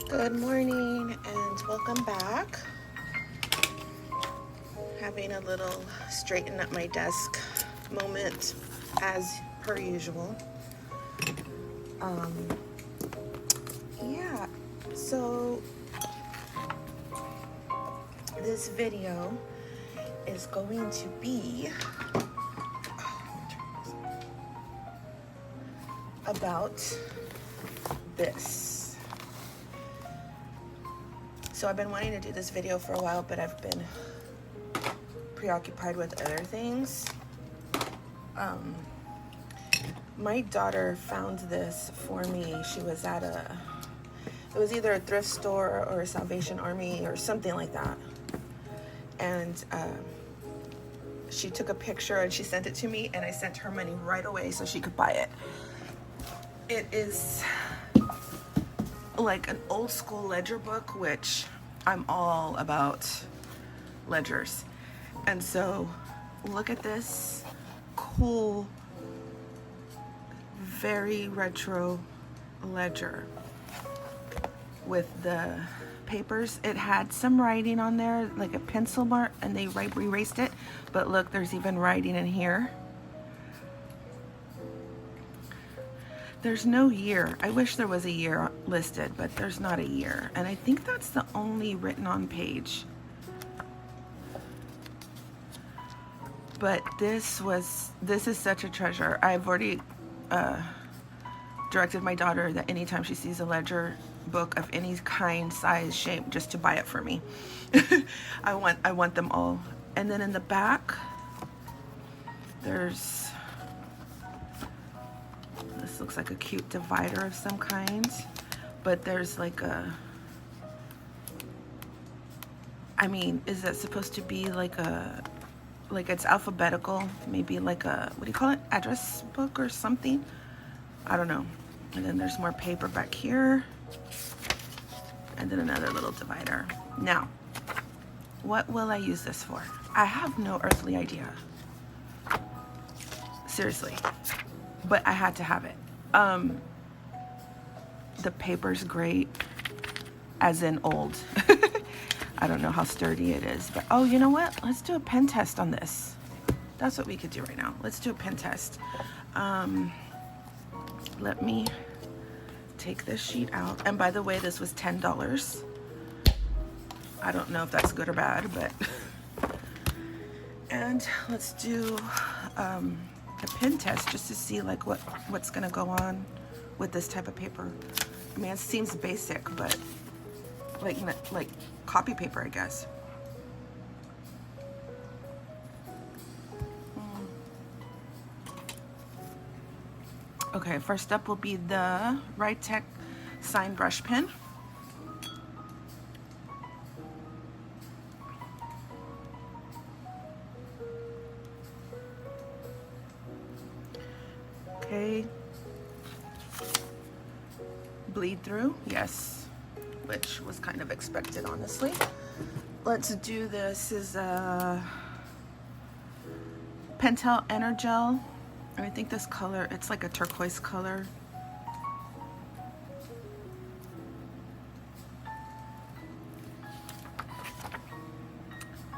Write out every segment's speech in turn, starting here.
Good morning and welcome back. Having a little straighten up my desk moment as per usual. Yeah, so this video is going to be about this. So I've been wanting to do this video for a while, but I've been preoccupied with other things. My daughter found this for me. She was at it was either a thrift store or a Salvation Army or something like that. And she took a picture and she sent it to me, and I sent her money right away so she could buy it. It is like an old school ledger book, which I'm all about ledgers. And so look at this cool, very retro ledger with the papers. It had some writing on there, like a pencil mark, and they erased it. But look, there's even writing in here. There's no year. I wish there was a year listed, but there's not a year. And I think that's the only written on page. But this is such a treasure. I've already directed my daughter that anytime she sees a ledger book of any kind, size, shape, just to buy it for me. I want them all. And then in the back, this looks like a cute divider of some kind, but there's like is that supposed to be like it's alphabetical, maybe like a, what do you call it, address book or something? I don't know. And then there's more paper back here, and then another little divider. Now, what will I use this for? I have no earthly idea. Seriously. But I had to have it. The paper's great, as in old. I don't know how sturdy it is, but oh, you know what? Let's do a pen test on this. That's what we could do right now. Let's do a pen test. Let me take this sheet out. And by the way, this was $10. I don't know if that's good or bad, but and let's do a pen test just to see like what's gonna go on with this type of paper. I mean, it seems basic, but like copy paper, I guess. Okay, first up will be the Tech Sign Brush Pen. Okay. Bleed through, yes, which was kind of expected, honestly. Let's do this is a Pentel Energel. I think this color, it's like a turquoise color.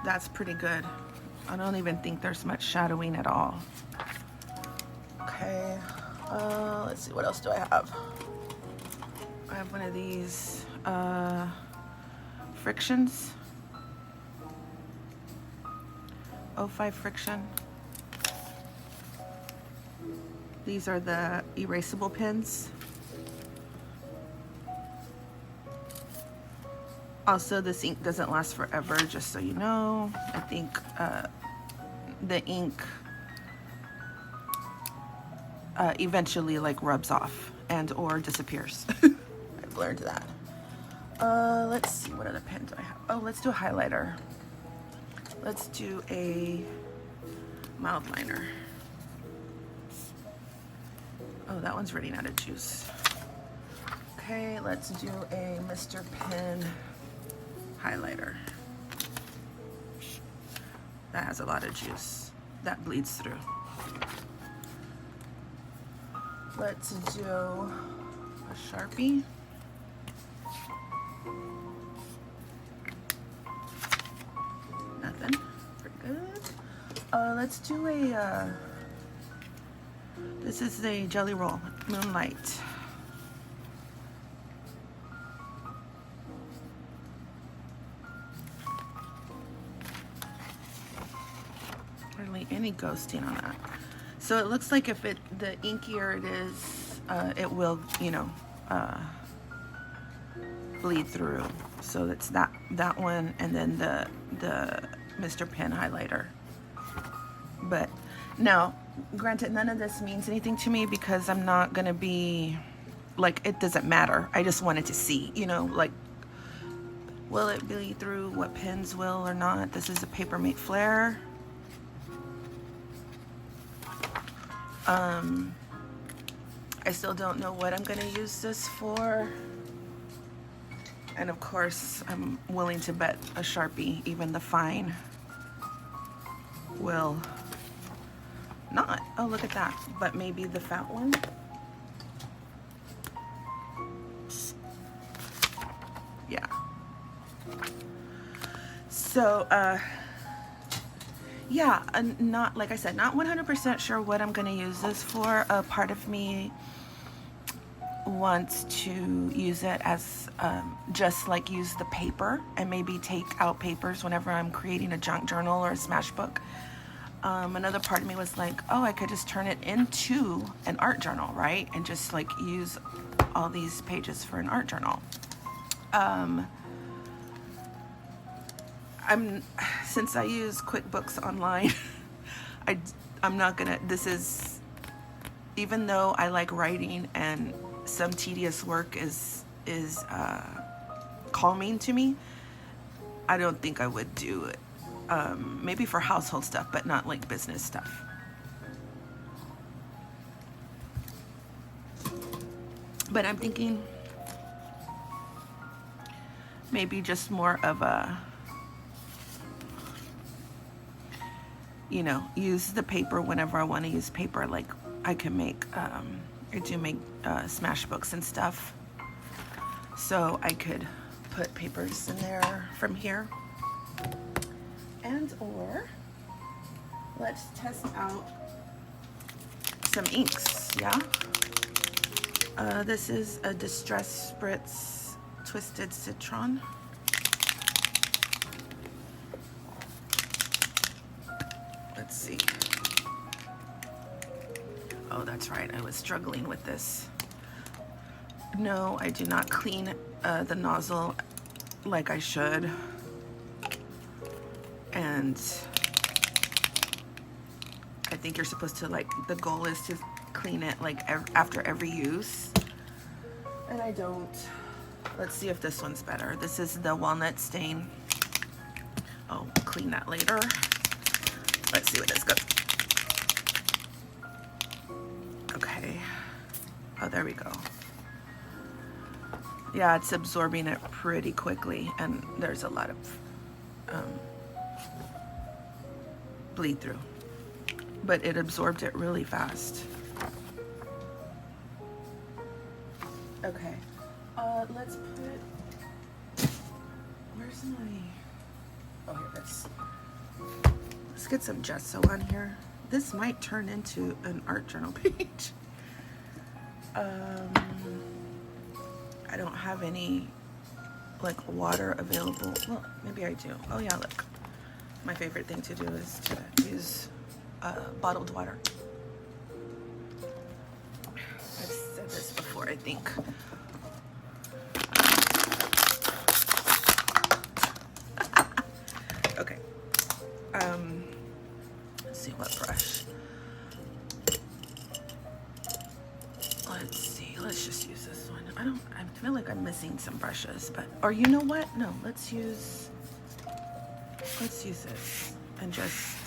That's pretty good. I don't even think there's much shadowing at all. Okay, let's see, what else do I have? I have one of these frictions. 05 friction. These are the erasable pens. Also, this ink doesn't last forever, just so you know. I think the ink eventually like rubs off and or disappears. I've learned that. Let's see, what other pen do I have? Oh, let's do a highlighter. Let's do a mild liner. Oh, that one's running out of juice. Okay, let's do a Mr. Pen highlighter. That has a lot of juice. that bleeds through. Let's do a Sharpie. Nothing. Pretty good. Let's do a, this is the Jelly Roll Moonlight. Hardly any ghosting on that. So it looks like if the inkier it is, it will, you know, bleed through. So it's that one, and then the Mr. Pen highlighter. But now, granted, none of this means anything to me because I'm not gonna be like, it doesn't matter. I just wanted to see, you know, like, will it bleed through? What pens will or not? This is a Papermate Flare. I still don't know what I'm gonna use this for. And of course, I'm willing to bet a Sharpie, even the fine, will not. Oh, look at that. But maybe the fat one. Yeah. So, yeah, not, like I said, not 100% sure what I'm going to use this for. A part of me wants to use it as just like use the paper and maybe take out papers whenever I'm creating a junk journal or a smash book. Another part of me was like, oh, I could just turn it into an art journal, right? And just like use all these pages for an art journal. Since I use QuickBooks online, I'm not gonna, this is, even though I like writing and some tedious work is calming to me, I don't think I would do it. Maybe for household stuff, but not like business stuff. But I'm thinking maybe just more of a, you know, use the paper whenever I want to use paper. Like I can make, I do make smash books and stuff. So I could put papers in there from here. And or let's test out some inks, yeah? This is a Distress Spritz Twisted Citron. Let's see. Oh, that's right, I was struggling with this. No, I do not clean the nozzle like I should. And I think you're supposed to, like, the goal is to clean it like after every use. And I don't. Let's see if this one's better. This is the Walnut Stain. Oh, clean that later. Let's see what this goes. Okay. Oh, there we go. Yeah, it's absorbing it pretty quickly, and there's a lot of bleed through, but it absorbed it really fast. Okay, let's put, where's my, oh, here it is. Let's get some gesso on here. This might turn into an art journal page. I don't have any like water available. Well, maybe I do. Oh yeah, look. My favorite thing to do is to use bottled water. I've said this before, I think. Okay. Let's see what brush. Let's see. Let's just use this one. I feel like I'm missing some brushes, but, or you know what? No, let's use this and just,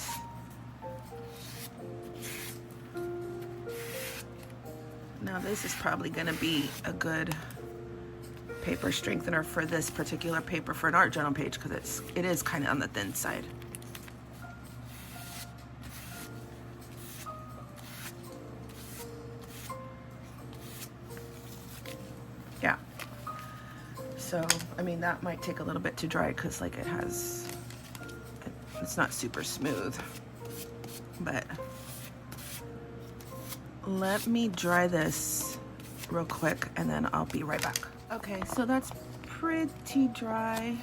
now this is probably gonna be a good paper strengthener for this particular paper for an art journal page, because it is kind of on the thin side. So, I mean, that might take a little bit to dry because like it's not super smooth, but let me dry this real quick and then I'll be right back. Okay, so that's pretty dry.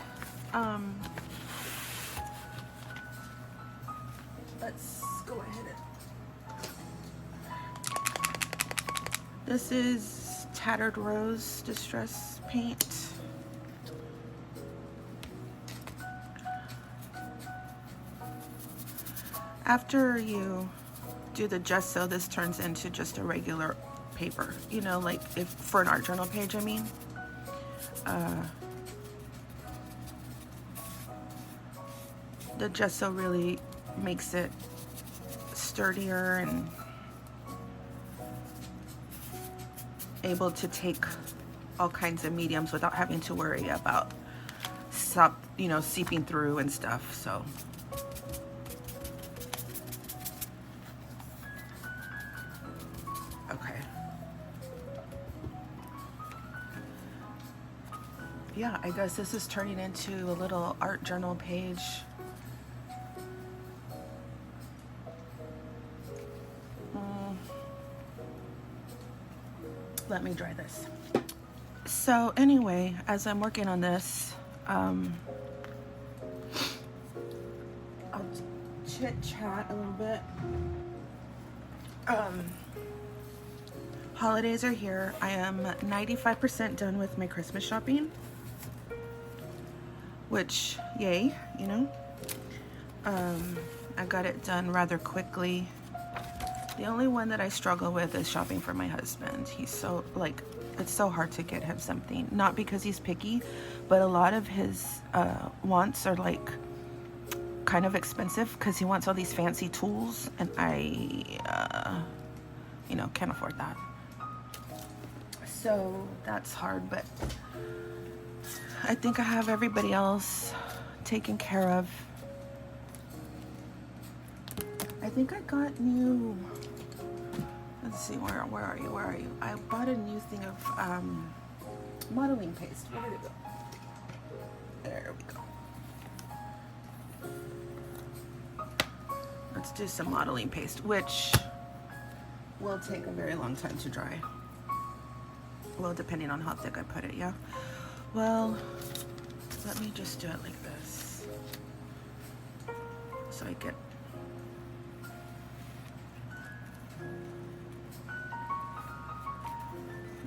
Let's go ahead and... This is Tattered Rose Distress Paint. After you do the gesso, this turns into just a regular paper, you know, like if for an art journal page, I mean. The gesso really makes it sturdier and able to take all kinds of mediums without having to worry about seeping through and stuff. So okay, yeah, I guess this is turning into a little art journal page. Let me dry this. So anyway, as I'm working on this, I'll chit chat a little bit. Holidays are here. I am 95% done with my Christmas shopping, which, yay, you know. I got it done rather quickly. The only one that I struggle with is shopping for my husband. He's so, like, it's so hard to get him something. Not because he's picky, but a lot of his wants are, like, kind of expensive because he wants all these fancy tools, and I, you know, can't afford that. So that's hard, but I think I have everybody else taken care of. I think I got new... Let's see, where are you? I bought a new thing of modeling paste. Where did it go? There we go. Let's do some modeling paste, which will take a very long time to dry. Well, depending on how thick I put it, yeah? Well, let me just do it like this. So I get...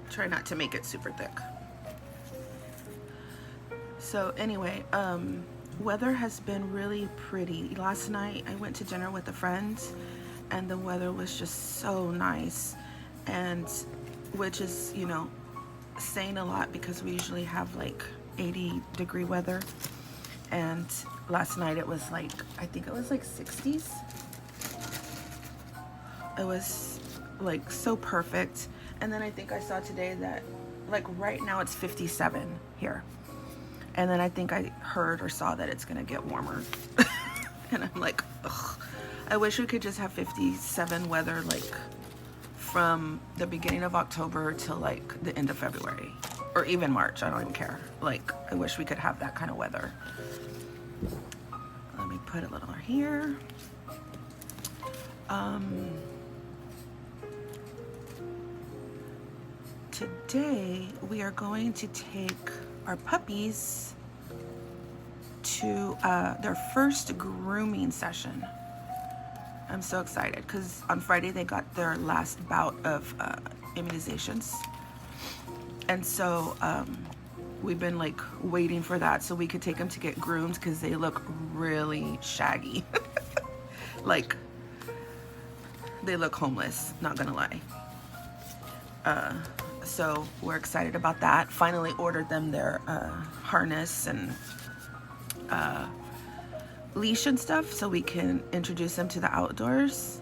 Try not to make it super thick. So anyway, weather has been really pretty. Last night I went to dinner with a friend and the weather was just so nice, and which is, you know, saying a lot because we usually have like 80-degree weather, and last night it was like, I think it was like 60s. It was like so perfect. And then I think I saw today that like right now it's 57 here, and then I think I heard or saw that it's gonna get warmer. And I'm like, ugh, I wish we could just have 57 weather like from the beginning of October till like the end of February or even March. I don't even care. Like, I wish we could have that kind of weather. Let me put a little here. Today we are going to take our puppies to their first grooming session. I'm so excited because on Friday they got their last bout of immunizations, and so we've been like waiting for that so we could take them to get groomed because they look really shaggy. Like, they look homeless, not gonna lie. So we're excited about that. Finally ordered them their harness and leash and stuff so we can introduce them to the outdoors.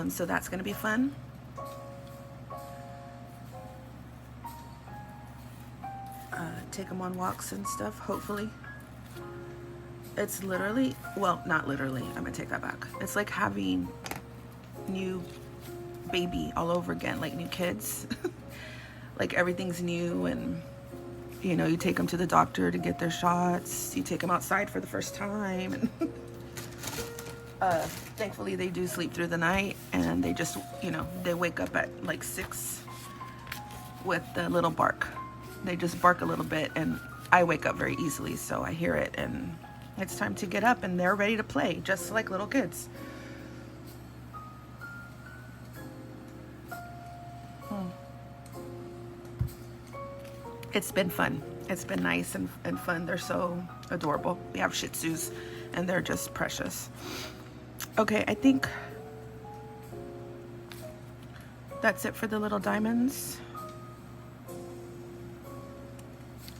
So that's gonna be fun. Take them on walks and stuff, hopefully. It's literally, well, not literally, I'm gonna take that back. It's like having new baby all over again, like new kids. like everything's new, and you know, you take them to the doctor to get their shots, you take them outside for the first time, and thankfully they do sleep through the night, and they just, you know, they wake up at like 6 with the little bark. They just bark a little bit, and I wake up very easily, so I hear it and it's time to get up, and they're ready to play just like little kids. It's been fun. It's been nice and fun. They're so adorable. We have Shih Tzus, and they're just precious. Okay, I think that's it for the little diamonds.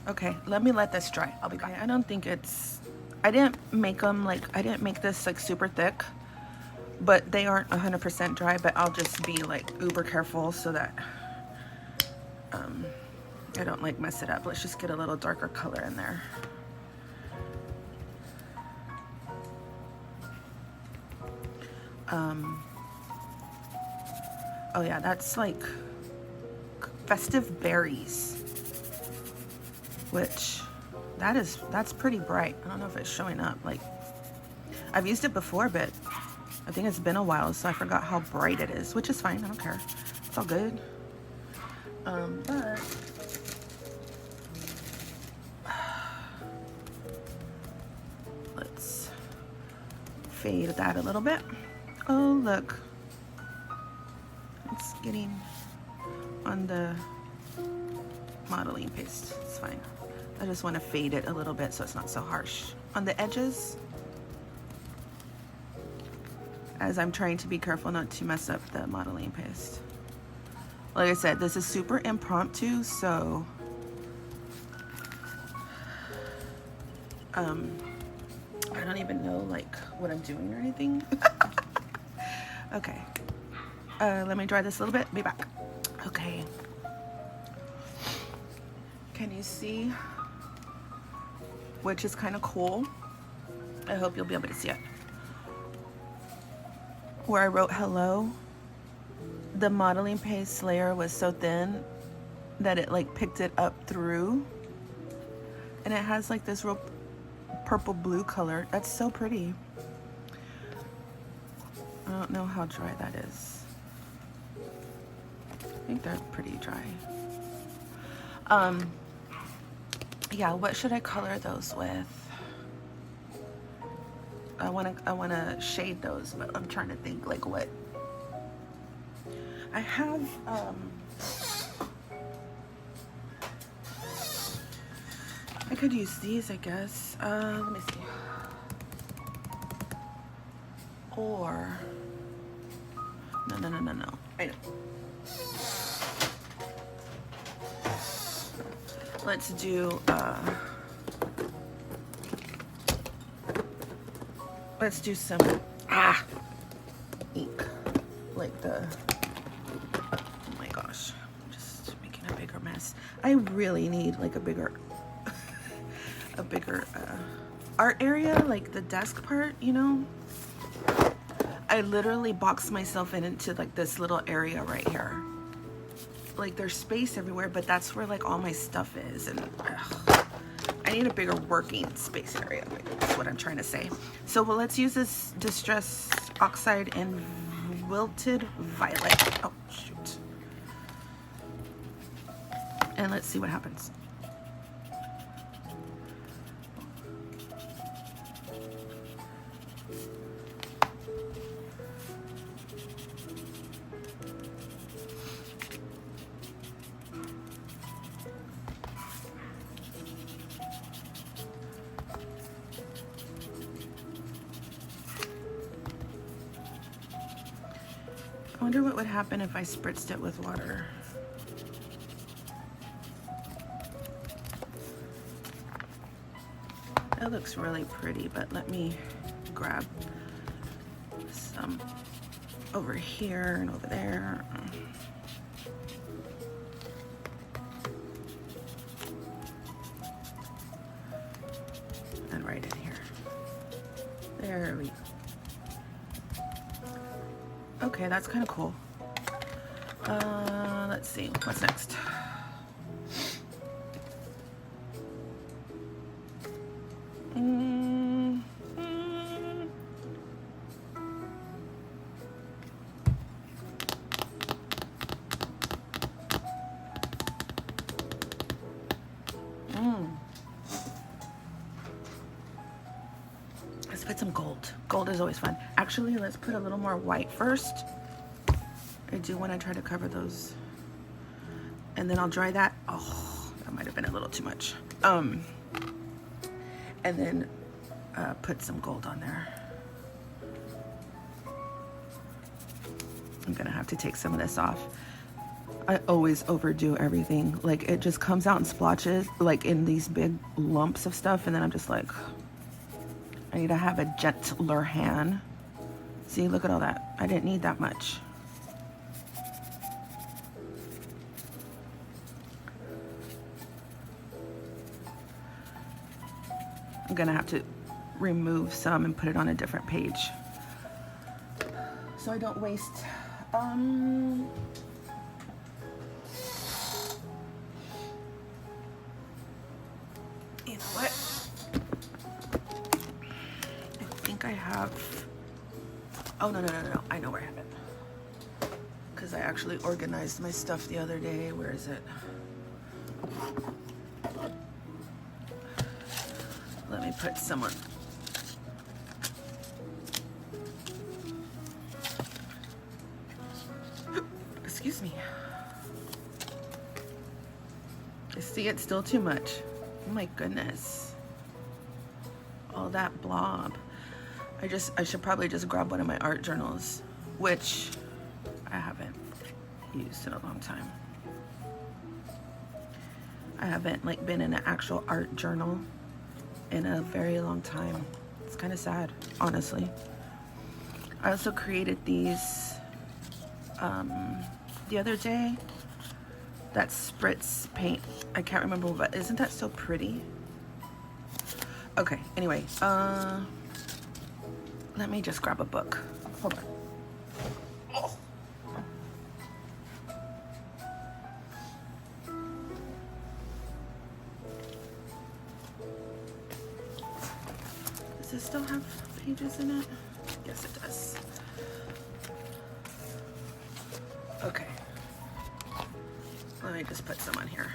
Okay, let me let this dry. I'll be back. I don't think it's, I didn't make them like, I didn't make this like super thick, but they aren't 100% dry, but I'll just be like uber careful so that I don't like mess it up. Let's just get a little darker color in there. Oh yeah, that's like festive berries, which that's pretty bright. I don't know if it's showing up. Like, I've used it before, but I think it's been a while, so I forgot how bright it is, which is fine. I don't care. It's all good. But let's fade that a little bit. Oh, look. It's getting on the modeling paste. It's fine. I just want to fade it a little bit so it's not so harsh on the edges, as I'm trying to be careful not to mess up the modeling paste. Like I said, this is super impromptu, so I don't even know like what I'm doing or anything. Okay, let me dry this a little bit, be back. Okay, can you see, which is kind of cool? I hope you'll be able to see it. Where I wrote hello, the modeling paste layer was so thin that it like picked it up through, and it has like this real purple blue color. That's so pretty. I don't know how dry that is. I think they're pretty dry. Yeah, what should I color those with? I wanna shade those, but I'm trying to think like what. I have I could use these, I guess. Let me see. Or no. I know. Let's do some ink, like the, oh my gosh, I'm just making a bigger mess. I really need like a bigger art area, like the desk part, you know. I literally boxed myself into like this little area right here. Like there's space everywhere, but that's where like all my stuff is, and I need a bigger working space area. That's what I'm trying to say. So well, let's use this Distress Oxide and Wilted Violet. Oh shoot. And let's see what happens. I wonder what would happen if I spritzed it with water. That looks really pretty, but let me grab some over here and over there. And right in here. There we go. Okay, that's kind of cool. Let's see, what's next? gold. Gold is always fun. Actually, let's put a little more white first. I do want to try to cover those. And then I'll dry that. Oh, that might have been a little too much. And then put some gold on there. I'm gonna have to take some of this off. I always overdo everything. Like, it just comes out in splotches, like in these big lumps of stuff, and then I'm just like, I need to have a gentler hand. See, look at all that. I didn't need that much. I'm gonna have to remove some and put it on a different page so I don't waste. You know what? I think I have. Oh, no. I know where I have it. Because I actually organized my stuff the other day. Where is it? Let me put some on. Excuse me. I see it's still too much. Oh my goodness. All that blob. I should probably just grab one of my art journals, which I haven't used in a long time. I haven't like been in an actual art journal in a very long time. It's kind of sad, honestly. I also created these the other day. That spritz paint. I can't remember, but isn't that so pretty? Okay, anyway, let me just grab a book. Hold on. Oh. Does this still have pages in it? Yes, it does. Okay. Let me just put some on here.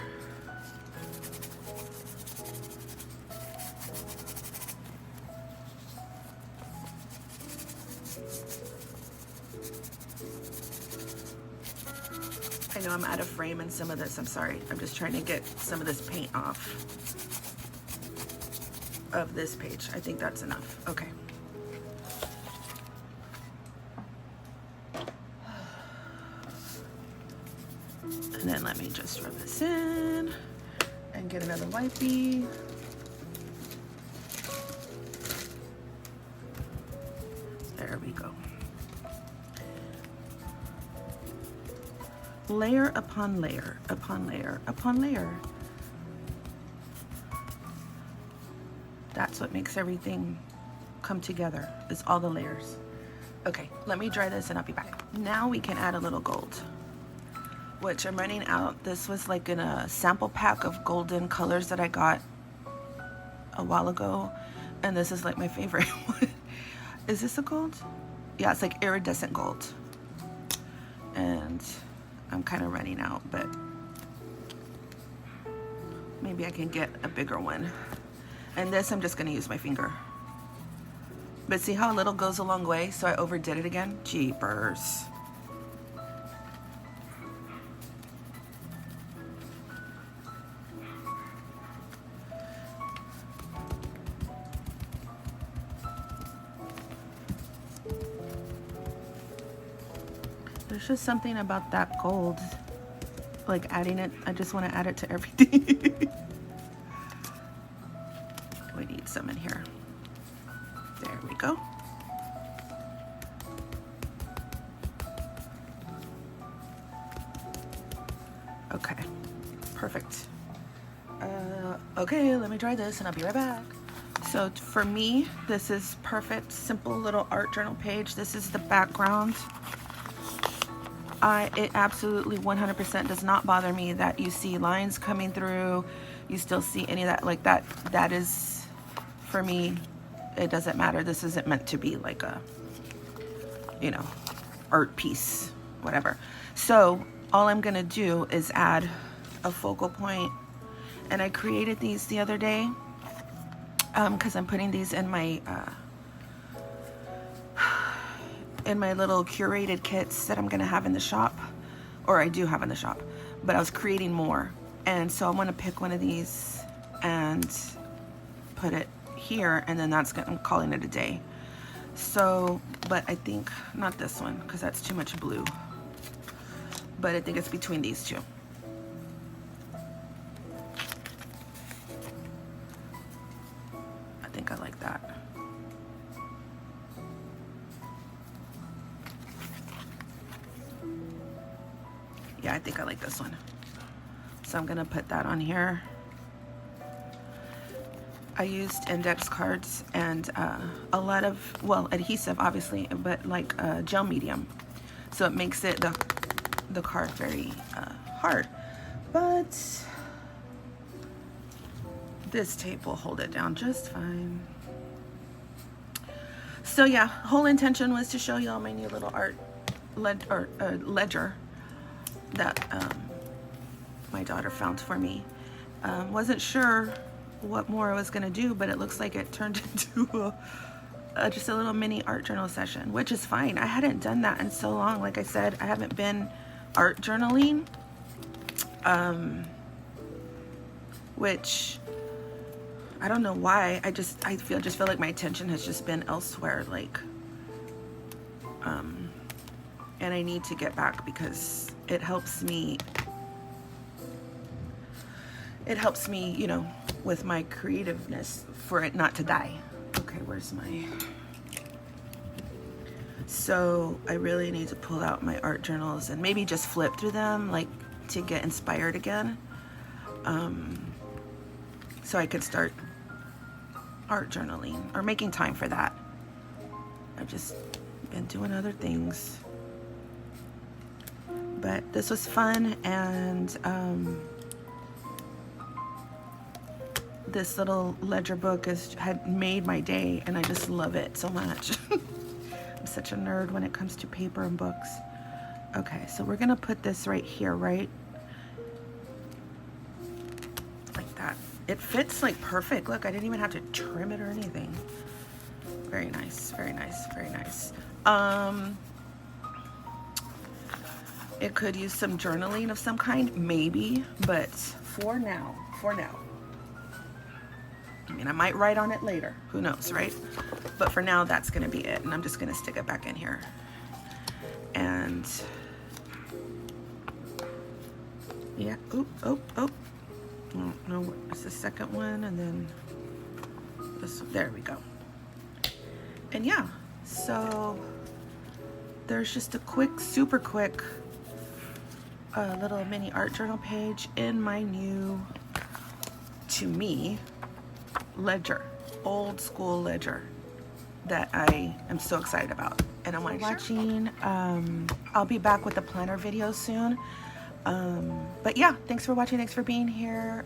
I know I'm out of frame in some of this. I'm sorry. I'm just trying to get some of this paint off of this page. I think that's enough. Okay. And then let me just rub this in and get another wipey. There we go. Layer upon layer, upon layer, upon layer. That's what makes everything come together, is all the layers. Okay, let me dry this and I'll be back. Now we can add a little gold, which I'm running out. This was like in a sample pack of golden colors that I got a while ago. And this is like my favorite one. Is this a gold? Yeah, it's like iridescent gold. And I'm kind of running out, but maybe I can get a bigger one. And this, I'm just gonna use my finger. But see how a little goes a long way? So I overdid it again. Jeepers. There's just something about that gold, like adding it. I just want to add it to everything. We need some in here. There we go. Okay, perfect. Okay, let me dry this and I'll be right back. So for me, this is perfect, simple little art journal page. This is the background. It absolutely 100% does not bother me that you see lines coming through. You still see any of that, like that. That is, for me, it doesn't matter. This isn't meant to be like a, you know, art piece, whatever. So all I'm gonna do is add a focal point, and I created these the other day because I'm putting these in my in my little curated kits that I'm gonna have in the shop, or I do have in the shop, but I was creating more. And so I'm gonna pick one of these and put it here, and then I'm calling it a day. So, but I think not this one because that's too much blue, but I think it's between these two. I think I like that. Yeah, I think I like this one. So I'm gonna put that on here. I used index cards and a lot of, well, adhesive obviously, but like gel medium. So it makes it the card very hard. But this tape will hold it down just fine. So yeah, whole intention was to show you all my new little art ledger that my daughter found for me. Wasn't sure what more I was gonna do, but it looks like it turned into just a little mini art journal session, which is fine. I hadn't done that in so long. Like I said, I haven't been art journaling, which I don't know why. I just feel like my attention has just been elsewhere, like and I need to get back because it helps me, you know, with my creativeness, for it not to die. Okay, where's my... So I really need to pull out my art journals and maybe just flip through them, like, to get inspired again. So I could start art journaling or making time for that. I've just been doing other things. But this was fun, and this little ledger book had made my day, and I just love it so much. I'm such a nerd when it comes to paper and books. Okay, so we're gonna put this right here, right? Like that. It fits like perfect. Look, I didn't even have to trim it or anything. Very nice, very nice, very nice. It could use some journaling of some kind, maybe, but for now, I mean, I might write on it later, who knows, right? But for now, that's gonna be it, and I'm just gonna stick it back in here. And yeah, oh, no, it's the second one, and then this, there we go. And yeah, so there's just a quick, super quick little mini art journal page in my new, to me, ledger, old school ledger that I am so excited about. And I'm like, watching. I'll be back with the planner video soon. But yeah, thanks for watching. Thanks for being here.